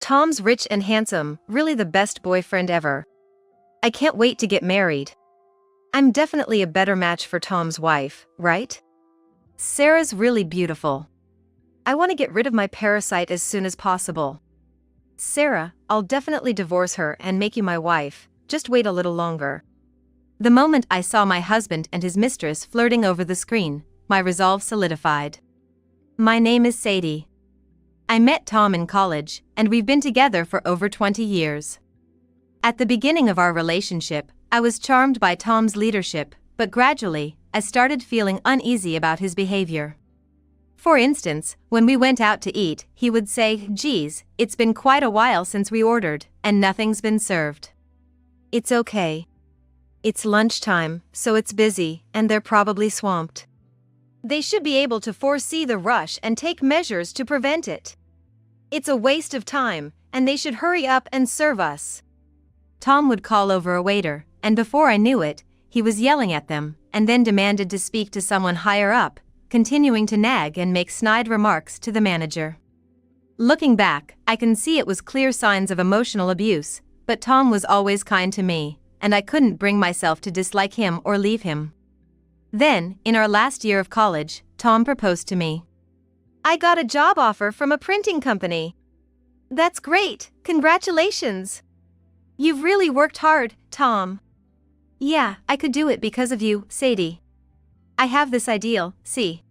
Tom's rich and handsome, really the best boyfriend ever. I can't wait to get married. I'm definitely a better match for Tom's wife, right? Sarah's really beautiful. I want to get rid of my parasite as soon as possible. Sarah, I'll definitely divorce her and make you my wife, just wait a little longer. The moment I saw my husband and his mistress flirting over the screen, my resolve solidified. My name is Sadie. I met Tom in college, and we've been together for over 20 years. At the beginning of our relationship, I was charmed by Tom's leadership, but gradually, I started feeling uneasy about his behavior. For instance, when we went out to eat, he would say, "Geez, it's been quite a while since we ordered, and nothing's been served." It's okay. It's lunchtime, so it's busy, and they're probably swamped. They should be able to foresee the rush and take measures to prevent it. It's a waste of time, and they should hurry up and serve us. Tom would call over a waiter, and before I knew it, he was yelling at them, and then demanded to speak to someone higher up, continuing to nag and make snide remarks to the manager. Looking back, I can see it was clear signs of emotional abuse, but Tom was always kind to me, and I couldn't bring myself to dislike him or leave him. Then, in our last year of college, Tom proposed to me. I got a job offer from a printing company. That's great, congratulations. You've really worked hard, Tom. Yeah, I could do it because of you, Sadie. I have this ideal, see.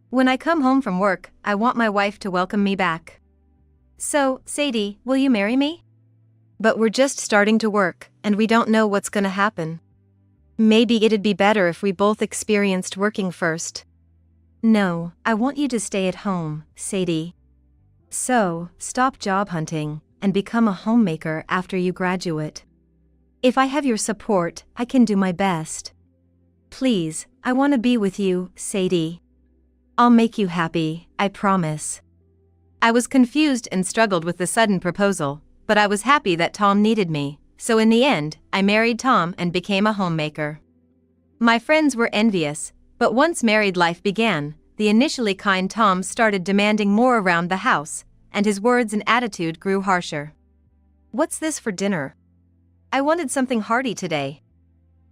When I come home from work, I want my wife to welcome me back. So, Sadie, will you marry me? But we're just starting to work, and we don't know what's gonna happen. Maybe it'd be better if we both experienced working first. No, I want you to stay at home, Sadie. So, stop job hunting, and become a homemaker after you graduate. If I have your support, I can do my best. Please, I want to be with you, Sadie. I'll make you happy, I promise. I was confused and struggled with the sudden proposal, but I was happy that Tom needed me, so in the end, I married Tom and became a homemaker. My friends were envious, but once married life began, the initially kind Tom started demanding more around the house, and his words and attitude grew harsher. What's this for dinner? I wanted something hearty today.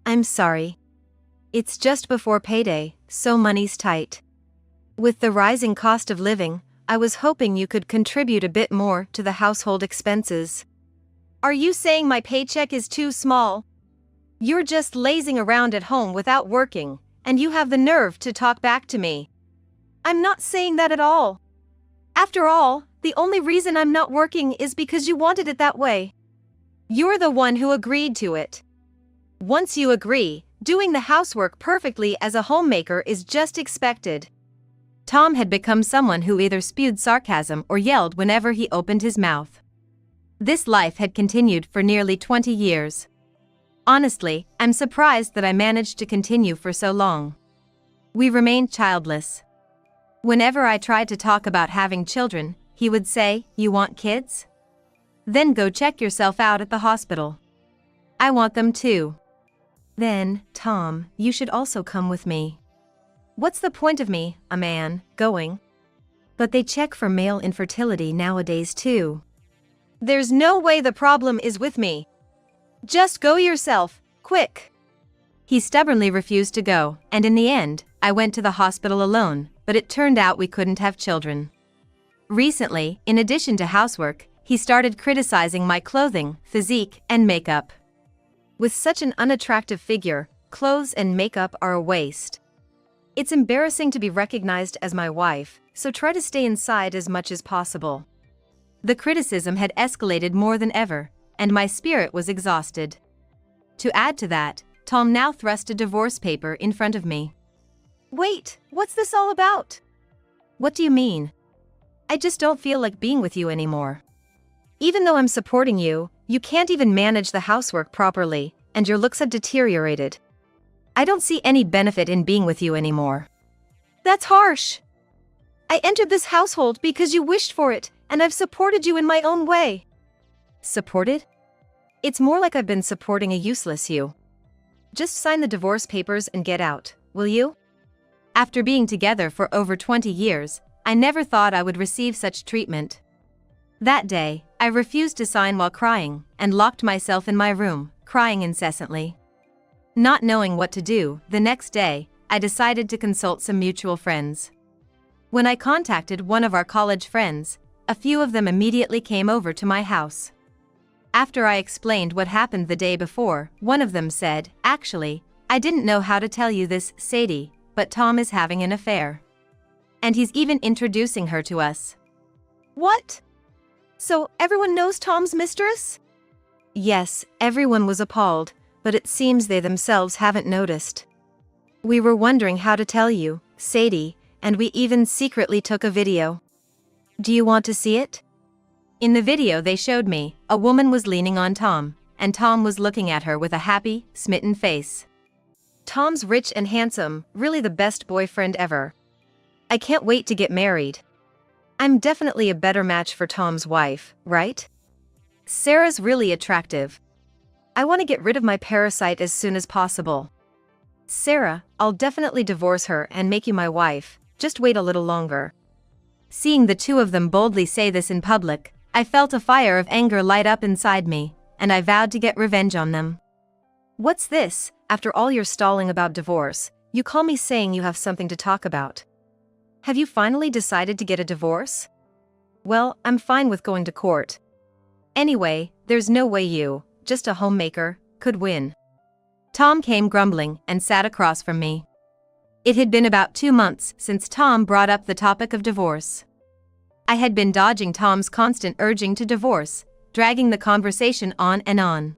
I'm sorry. It's just before payday, so money's tight. With the rising cost of living, I was hoping you could contribute a bit more to the household expenses. Are you saying my paycheck is too small? You're just lazing around at home without working, and you have the nerve to talk back to me. I'm not saying that at all. After all, the only reason I'm not working is because you wanted it that way. You're the one who agreed to it. Once you agree, doing the housework perfectly as a homemaker is just expected. Tom had become someone who either spewed sarcasm or yelled whenever he opened his mouth. This life had continued for nearly 20 years. Honestly, I'm surprised that I managed to continue for so long. We remained childless. Whenever I tried to talk about having children, he would say, "You want kids? Then go check yourself out at the hospital. I want them too." Then, Tom, you should also come with me. What's the point of me, a man, going? But they check for male infertility nowadays too. There's no way the problem is with me. Just go yourself, quick. He stubbornly refused to go, and in the end, I went to the hospital alone, but it turned out we couldn't have children. Recently, in addition to housework, he started criticizing my clothing, physique, and makeup. With such an unattractive figure, clothes and makeup are a waste. It's embarrassing to be recognized as my wife, so try to stay inside as much as possible. The criticism had escalated more than ever, and my spirit was exhausted. To add to that, Tom now thrust a divorce paper in front of me. Wait, what's this all about? What do you mean? I just don't feel like being with you anymore. Even though I'm supporting you, you can't even manage the housework properly, and your looks have deteriorated. I don't see any benefit in being with you anymore. That's harsh. I entered this household because you wished for it, and I've supported you in my own way. Supported? It's more like I've been supporting a useless you. Just sign the divorce papers and get out, will you? After being together for over 20 years, I never thought I would receive such treatment. That day, I refused to sign while crying and locked myself in my room, crying incessantly. Not knowing what to do, the next day, I decided to consult some mutual friends. When I contacted one of our college friends, a few of them immediately came over to my house. After I explained what happened the day before, one of them said, "Actually, I didn't know how to tell you this, Sadie, but Tom is having an affair. And he's even introducing her to us." What? So everyone knows Tom's mistress? Yes, everyone was appalled, but it seems they themselves haven't noticed. We were wondering how to tell you, Sadie, and we even secretly took a video. Do you want to see it? In the video they showed me, a woman was leaning on Tom, and Tom was looking at her with a happy, smitten face. Tom's rich and handsome, really the best boyfriend ever. I can't wait to get married. I'm definitely a better match for Tom's wife, right? Sarah's really attractive. I want to get rid of my parasite as soon as possible. Sarah, I'll definitely divorce her and make you my wife, just wait a little longer. Seeing the two of them boldly say this in public, I felt a fire of anger light up inside me, and I vowed to get revenge on them. What's this? After all your stalling about divorce, you call me saying you have something to talk about. Have you finally decided to get a divorce? Well, I'm fine with going to court. Anyway, there's no way you, just a homemaker, could win. Tom came grumbling and sat across from me. It had been about 2 months since Tom brought up the topic of divorce. I had been dodging Tom's constant urging to divorce, dragging the conversation on and on.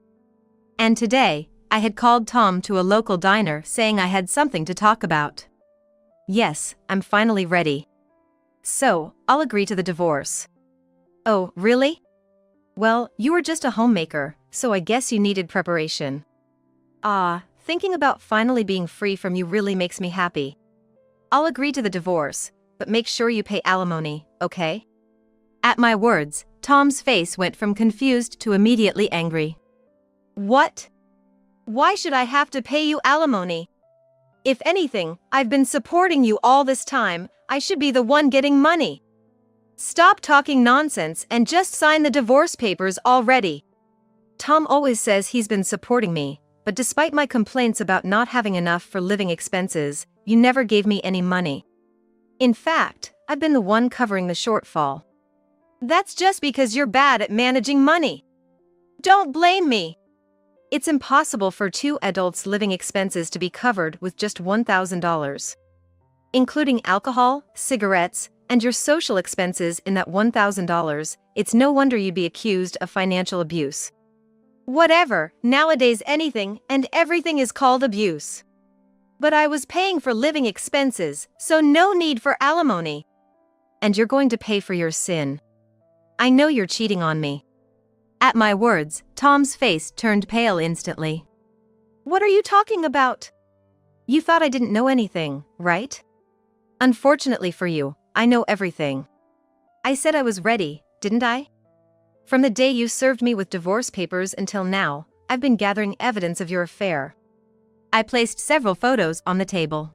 And today, I had called Tom to a local diner saying I had something to talk about. Yes, I'm finally ready. So, I'll agree to the divorce. Oh, really? Well, you were just a homemaker, so I guess you needed preparation. Thinking about finally being free from you really makes me happy. I'll agree to the divorce, but make sure you pay alimony, okay? At my words, Tom's face went from confused to immediately angry. What? Why should I have to pay you alimony? If anything, I've been supporting you all this time, I should be the one getting money. Stop talking nonsense and just sign the divorce papers already. Tom always says he's been supporting me, but despite my complaints about not having enough for living expenses, you never gave me any money. In fact, I've been the one covering the shortfall. That's just because you're bad at managing money. Don't blame me. It's impossible for 2 adults' living expenses to be covered with just $1,000. Including alcohol, cigarettes, and your social expenses in that $1,000, it's no wonder you'd be accused of financial abuse. Whatever, nowadays anything and everything is called abuse. But I was paying for living expenses, so no need for alimony. And you're going to pay for your sin. I know you're cheating on me. At my words, Tom's face turned pale instantly. What are you talking about? You thought I didn't know anything, right? Unfortunately for you, I know everything. I said I was ready, didn't I? From the day you served me with divorce papers until now, I've been gathering evidence of your affair. I placed several photos on the table.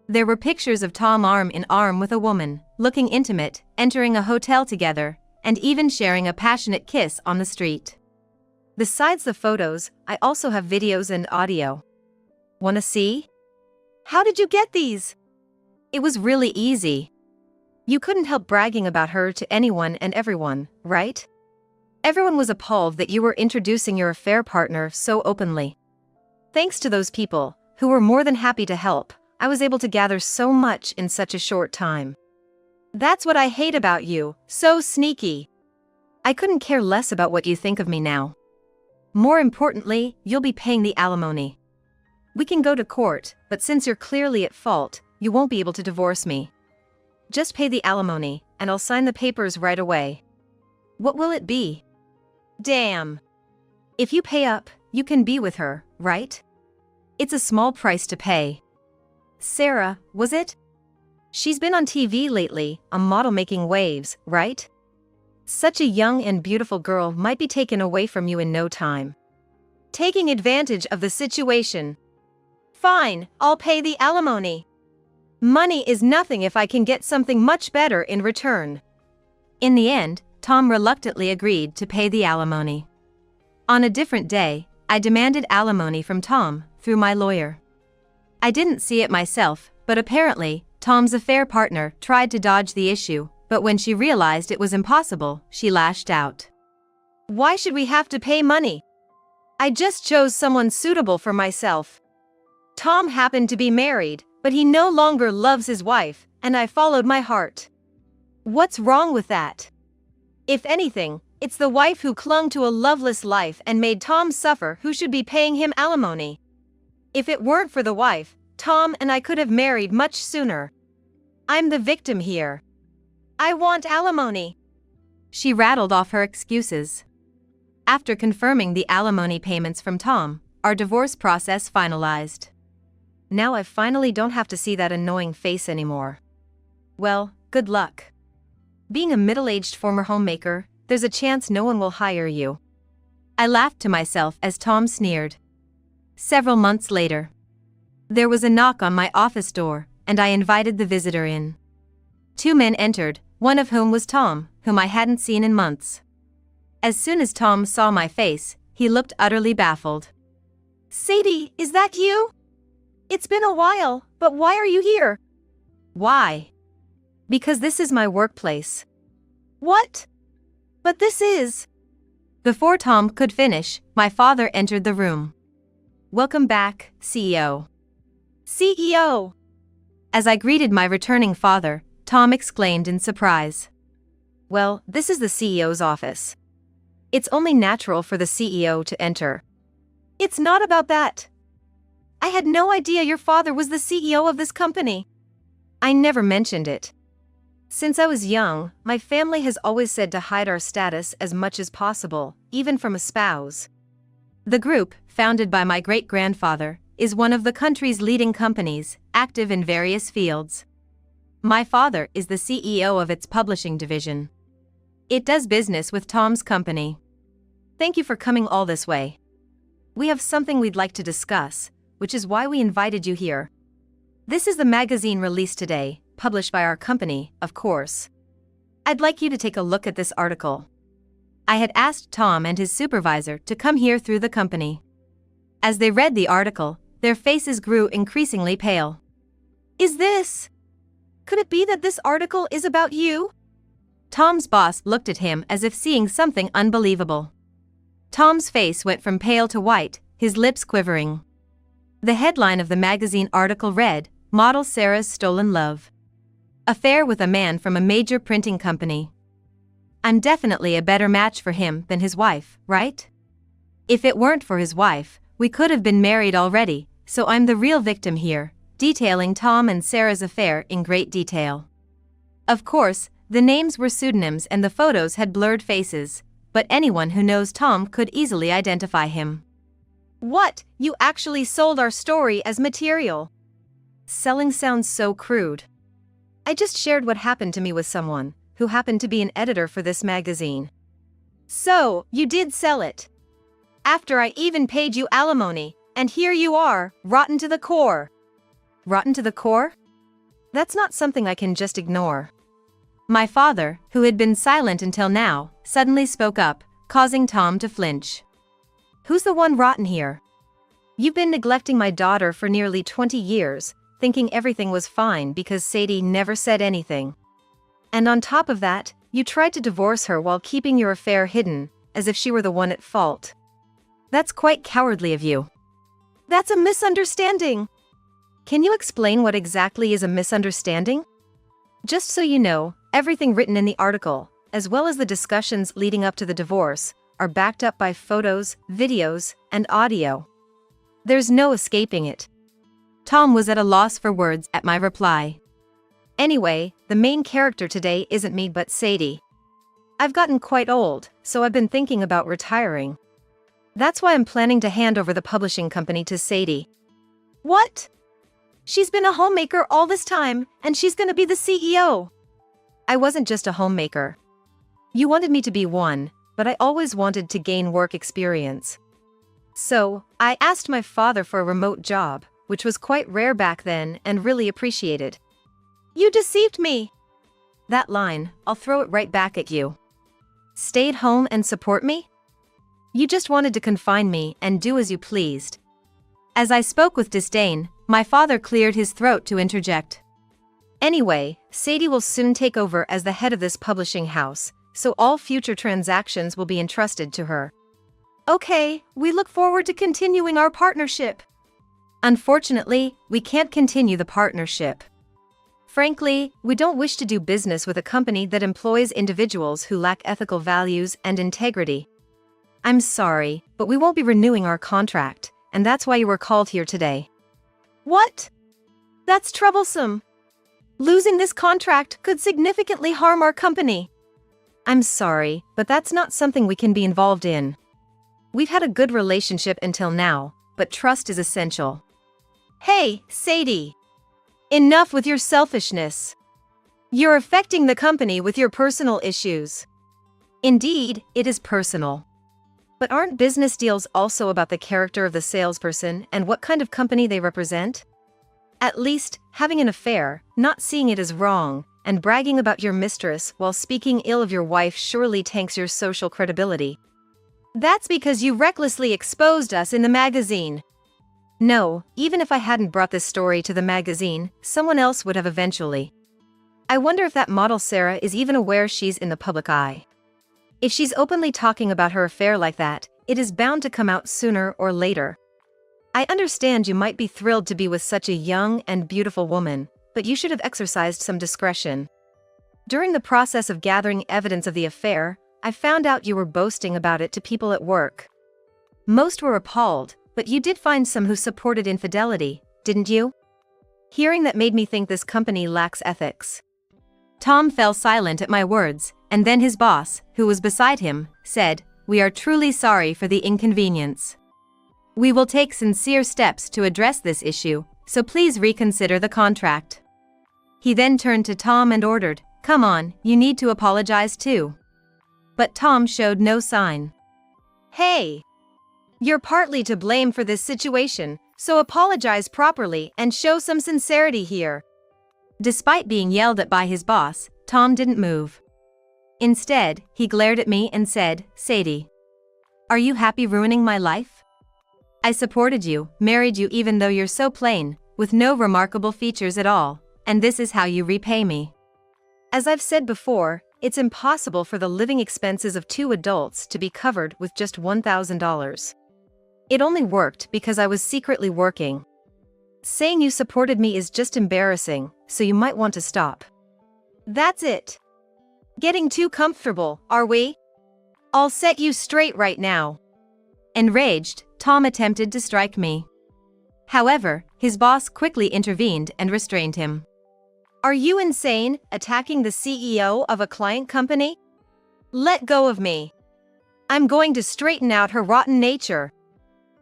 There were pictures of Tom arm in arm with a woman, looking intimate, entering a hotel together, and even sharing a passionate kiss on the street. Besides the photos, I also have videos and audio. Wanna see? How did you get these? It was really easy. You couldn't help bragging about her to anyone and everyone, right? Everyone was appalled that you were introducing your affair partner so openly. Thanks to those people, who were more than happy to help, I was able to gather so much in such a short time. That's what I hate about you, so sneaky. I couldn't care less about what you think of me now. More importantly, you'll be paying the alimony. We can go to court, but since you're clearly at fault, you won't be able to divorce me. Just pay the alimony, and I'll sign the papers right away. What will it be? Damn. If you pay up, you can be with her, right? It's a small price to pay. Sarah, was it? She's been on TV lately, a model making waves, right? Such a young and beautiful girl might be taken away from you in no time. Taking advantage of the situation. Fine, I'll pay the alimony. Money is nothing if I can get something much better in return. In the end, Tom reluctantly agreed to pay the alimony. On a different day, I demanded alimony from Tom through my lawyer. I didn't see it myself, but apparently, Tom's affair partner tried to dodge the issue, but when she realized it was impossible, she lashed out. Why should we have to pay money? I just chose someone suitable for myself. Tom happened to be married, but he no longer loves his wife, and I followed my heart. What's wrong with that? If anything, it's the wife who clung to a loveless life and made Tom suffer who should be paying him alimony. If it weren't for the wife, Tom and I could have married much sooner. I'm the victim here. I want alimony. She rattled off her excuses. After confirming the alimony payments from Tom, our divorce process finalized. Now I finally don't have to see that annoying face anymore. Well, good luck. Being a middle-aged former homemaker, there's a chance no one will hire you. I laughed to myself as Tom sneered. Several months later, there was a knock on my office door, and I invited the visitor in. Two men entered, one of whom was Tom, whom I hadn't seen in months. As soon as Tom saw my face, he looked utterly baffled. Sadie, is that you? It's been a while, but why are you here? Why? Because this is my workplace. What? But this is... Before Tom could finish, my father entered the room. Welcome back, CEO. CEO! As I greeted my returning father, Tom exclaimed in surprise. Well, this is the CEO's office. It's only natural for the CEO to enter. It's not about that. I had no idea your father was the CEO of this company. I never mentioned it. Since I was young, my family has always said to hide our status as much as possible, even from a spouse. The group, founded by my great-grandfather, is one of the country's leading companies, active in various fields. My father is the CEO of its publishing division. It does business with Tom's company. Thank you for coming all this way. We have something we'd like to discuss, which is why we invited you here. This is the magazine released today, published by our company, of course. I'd like you to take a look at this article. I had asked Tom and his supervisor to come here through the company. As they read the article, their faces grew increasingly pale. Is this... Could it be that this article is about you? Tom's boss looked at him as if seeing something unbelievable. Tom's face went from pale to white, his lips quivering. The headline of the magazine article read, Model Sarah's Stolen Love. Affair with a man from a major printing company. I'm definitely a better match for him than his wife, right? If it weren't for his wife, we could have been married already, so I'm the real victim here, detailing Tom and Sarah's affair in great detail. Of course, the names were pseudonyms and the photos had blurred faces, but anyone who knows Tom could easily identify him. What? You actually sold our story as material? Selling sounds so crude. I just shared what happened to me with someone, who happened to be an editor for this magazine. So, you did sell it. After I even paid you alimony, and here you are, rotten to the core. Rotten to the core? That's not something I can just ignore. My father, who had been silent until now, suddenly spoke up, causing Tom to flinch. Who's the one rotten here? You've been neglecting my daughter for nearly 20 years, thinking everything was fine because Sadie never said anything. And on top of that, you tried to divorce her while keeping your affair hidden, as if she were the one at fault. That's quite cowardly of you. That's a misunderstanding. Can you explain what exactly is a misunderstanding? Just so you know, everything written in the article, as well as the discussions leading up to the divorce, are backed up by photos, videos, and audio. There's no escaping it. Tom was at a loss for words at my reply. Anyway, the main character today isn't me but Sadie. I've gotten quite old, so I've been thinking about retiring. That's why I'm planning to hand over the publishing company to Sadie. What? She's been a homemaker all this time, and she's gonna be the CEO. I wasn't just a homemaker. You wanted me to be one, but I always wanted to gain work experience. So, I asked my father for a remote job, which was quite rare back then and really appreciated. You deceived me. That line, I'll throw it right back at you. Stayed home and support me? You just wanted to confine me and do as you pleased. As I spoke with disdain, my father cleared his throat to interject. Anyway, Sadie will soon take over as the head of this publishing house, so all future transactions will be entrusted to her. Okay, we look forward to continuing our partnership. Unfortunately, we can't continue the partnership. Frankly, we don't wish to do business with a company that employs individuals who lack ethical values and integrity. I'm sorry, but we won't be renewing our contract, and that's why you were called here today. What? That's troublesome. Losing this contract could significantly harm our company. I'm sorry, but that's not something we can be involved in. We've had a good relationship until now, but trust is essential. Hey, Sadie. Enough with your selfishness. You're affecting the company with your personal issues. Indeed, it is personal. But aren't business deals also about the character of the salesperson and what kind of company they represent? At least, having an affair, not seeing it as wrong, and bragging about your mistress while speaking ill of your wife surely tanks your social credibility. That's because you recklessly exposed us in the magazine. No, even if I hadn't brought this story to the magazine, someone else would have eventually. I wonder if that model Sarah is even aware she's in the public eye. If she's openly talking about her affair like that, it is bound to come out sooner or later. I understand you might be thrilled to be with such a young and beautiful woman, but you should have exercised some discretion. During the process of gathering evidence of the affair, I found out you were boasting about it to people at work. Most were appalled, but you did find some who supported infidelity, didn't you? Hearing that made me think this company lacks ethics. Tom fell silent at my words, and then his boss, who was beside him, said, "We are truly sorry for the inconvenience. We will take sincere steps to address this issue, so please reconsider the contract." He then turned to Tom and ordered, "Come on, you need to apologize too." But Tom showed no sign. Hey! You're partly to blame for this situation, so apologize properly and show some sincerity here. Despite being yelled at by his boss, Tom didn't move. Instead, he glared at me and said, "Sadie, are you happy ruining my life? I supported you, married you even though you're so plain, with no remarkable features at all, and this is how you repay me." As I've said before, it's impossible for the living expenses of 2 adults to be covered with just $1,000. It only worked because I was secretly working. Saying you supported me is just embarrassing, so you might want to stop. That's it. Getting too comfortable, are we? I'll set you straight right now. Enraged, Tom attempted to strike me. However, his boss quickly intervened and restrained him. Are you insane, attacking the CEO of a client company? Let go of me. I'm going to straighten out her rotten nature.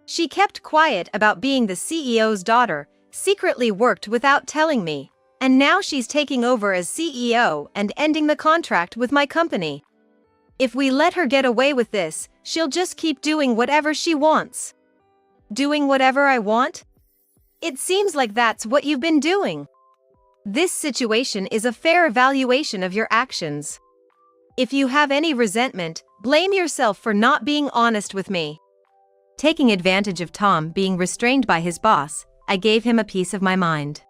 She kept quiet about being the CEO's daughter, secretly worked without telling me, and now she's taking over as CEO and ending the contract with my company. If we let her get away with this, she'll just keep doing whatever she wants. Doing whatever I want? It seems like that's what you've been doing. This situation is a fair evaluation of your actions. If you have any resentment, blame yourself for not being honest with me. Taking advantage of Tom being restrained by his boss, I gave him a piece of my mind.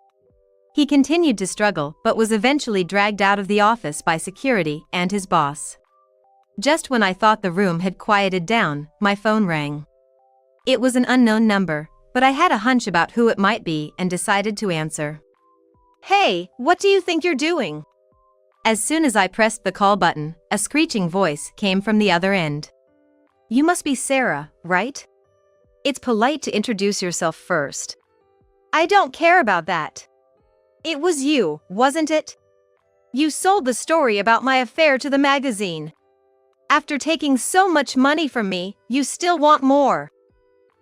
He continued to struggle but was eventually dragged out of the office by security and his boss. Just when I thought the room had quieted down, my phone rang. It was an unknown number, but I had a hunch about who it might be and decided to answer. Hey, what do you think you're doing? As soon as I pressed the call button, a screeching voice came from the other end. "You must be Sarah, right? It's polite to introduce yourself first." I don't care about that. It was you, wasn't it? You sold the story about my affair to the magazine. After taking so much money from me, you still want more.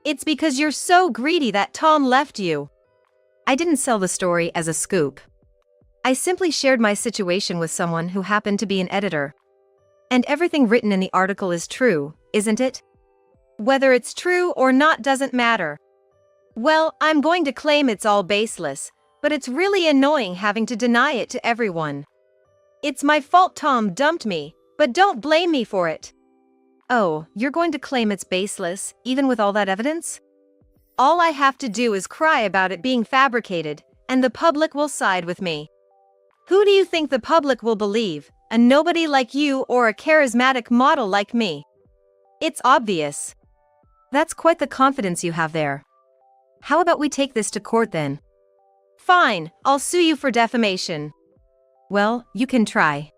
It's because you're so greedy that Tom left you. I didn't sell the story as a scoop. I simply shared my situation with someone who happened to be an editor. And everything written in the article is true, isn't it? Whether it's true or not doesn't matter. Well, I'm going to claim it's all baseless, but it's really annoying having to deny it to everyone. It's my fault Tom dumped me, But don't blame me for it. Oh, you're going to claim it's baseless, even with all that evidence? All I have to do is cry about it being fabricated, and the public will side with me. Who do you think the public will believe? A nobody like you or a charismatic model like me? It's obvious. That's quite the confidence you have there. How about we take this to court then? Fine, I'll sue you for defamation. Well, you can try.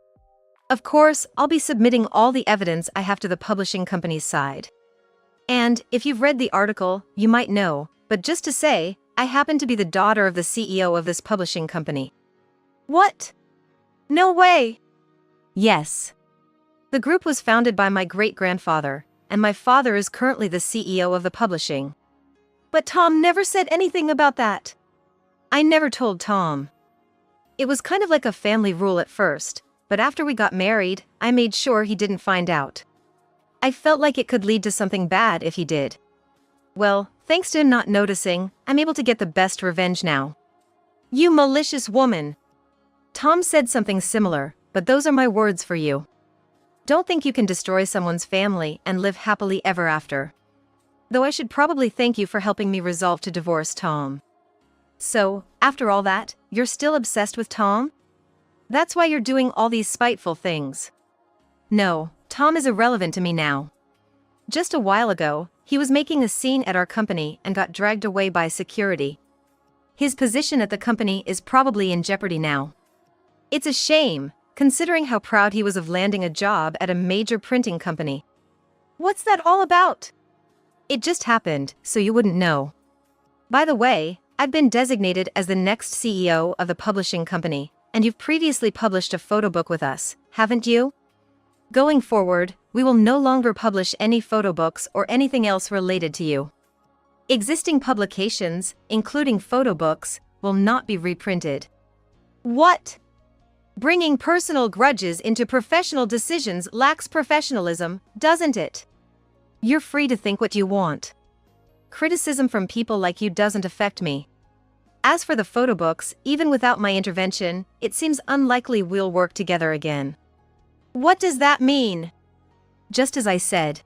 Of course, I'll be submitting all the evidence I have to the publishing company's side. And, if you've read the article, you might know, but just to say, I happen to be the daughter of the CEO of this publishing company. What? No way! Yes. The group was founded by my great-grandfather, and my father is currently the CEO of the publishing. But Tom never said anything about that. I never told Tom. It was kind of like a family rule at first, but after we got married, I made sure he didn't find out. I felt like it could lead to something bad if he did. Well, thanks to him not noticing, I'm able to get the best revenge now. You malicious woman. Tom said something similar, but those are my words for you. Don't think you can destroy someone's family and live happily ever after. Though I should probably thank you for helping me resolve to divorce Tom. So, after all that, you're still obsessed with Tom? That's why you're doing all these spiteful things. No, Tom is irrelevant to me now. Just a while ago, he was making a scene at our company and got dragged away by security. His position at the company is probably in jeopardy now. It's a shame, considering how proud he was of landing a job at a major printing company. What's that all about? It just happened, so you wouldn't know. By the way, I've been designated as the next CEO of the publishing company, and you've previously published a photo book with us, haven't you? Going forward, we will no longer publish any photo books or anything else related to you. Existing publications, including photo books, will not be reprinted. What? Bringing personal grudges into professional decisions lacks professionalism, doesn't it? You're free to think what you want. Criticism from people like you doesn't affect me. As for the photo books, even without my intervention, it seems unlikely we'll work together again. What does that mean? Just as I said.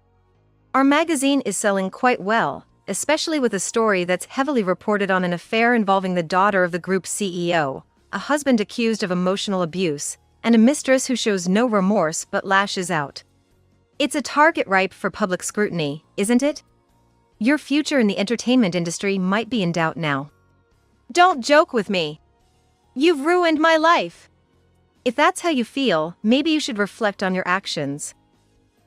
Our magazine is selling quite well, especially with a story that's heavily reported on an affair involving the daughter of the group's CEO, a husband accused of emotional abuse, and a mistress who shows no remorse but lashes out. It's a target ripe for public scrutiny, isn't it? Your future in the entertainment industry might be in doubt now. Don't joke with me. You've ruined my life. If that's how you feel, maybe you should reflect on your actions.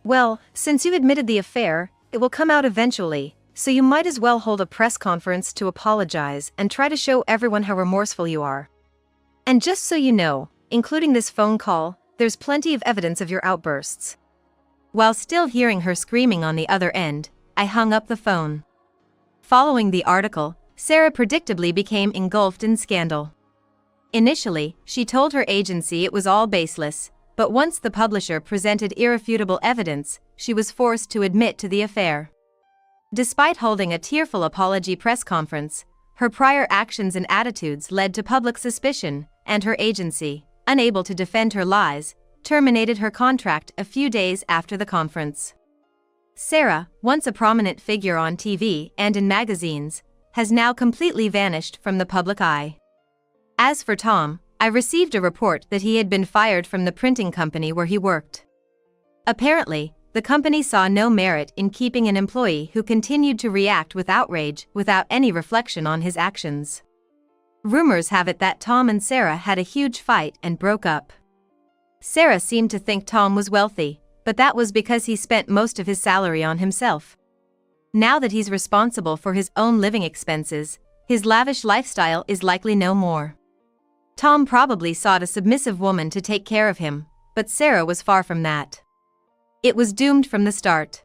Well, since you admitted the affair, it will come out eventually, so you might as well hold a press conference to apologize and try to show everyone how remorseful you are. And just so you know, including this phone call, there's plenty of evidence of your outbursts. While still hearing her screaming on the other end, I hung up the phone. Following the article, Sarah predictably became engulfed in scandal. Initially, she told her agency it was all baseless, but once the publisher presented irrefutable evidence, she was forced to admit to the affair. Despite holding a tearful apology press conference, her prior actions and attitudes led to public suspicion, and her agency, unable to defend her lies, terminated her contract a few days after the conference. Sarah, once a prominent figure on TV and in magazines, has now completely vanished from the public eye. As for Tom, I received a report that he had been fired from the printing company where he worked. Apparently, the company saw no merit in keeping an employee who continued to react with outrage without any reflection on his actions. Rumors have it that Tom and Sarah had a huge fight and broke up. Sarah seemed to think Tom was wealthy, but that was because he spent most of his salary on himself. Now that he's responsible for his own living expenses, his lavish lifestyle is likely no more. Tom probably sought a submissive woman to take care of him, but Sarah was far from that. It was doomed from the start.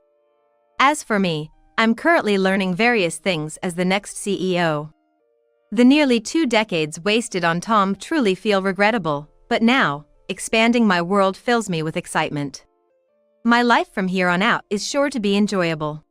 As for me, I'm currently learning various things as the next CEO. The nearly 2 decades wasted on Tom truly feel regrettable, but now, expanding my world fills me with excitement. My life from here on out is sure to be enjoyable.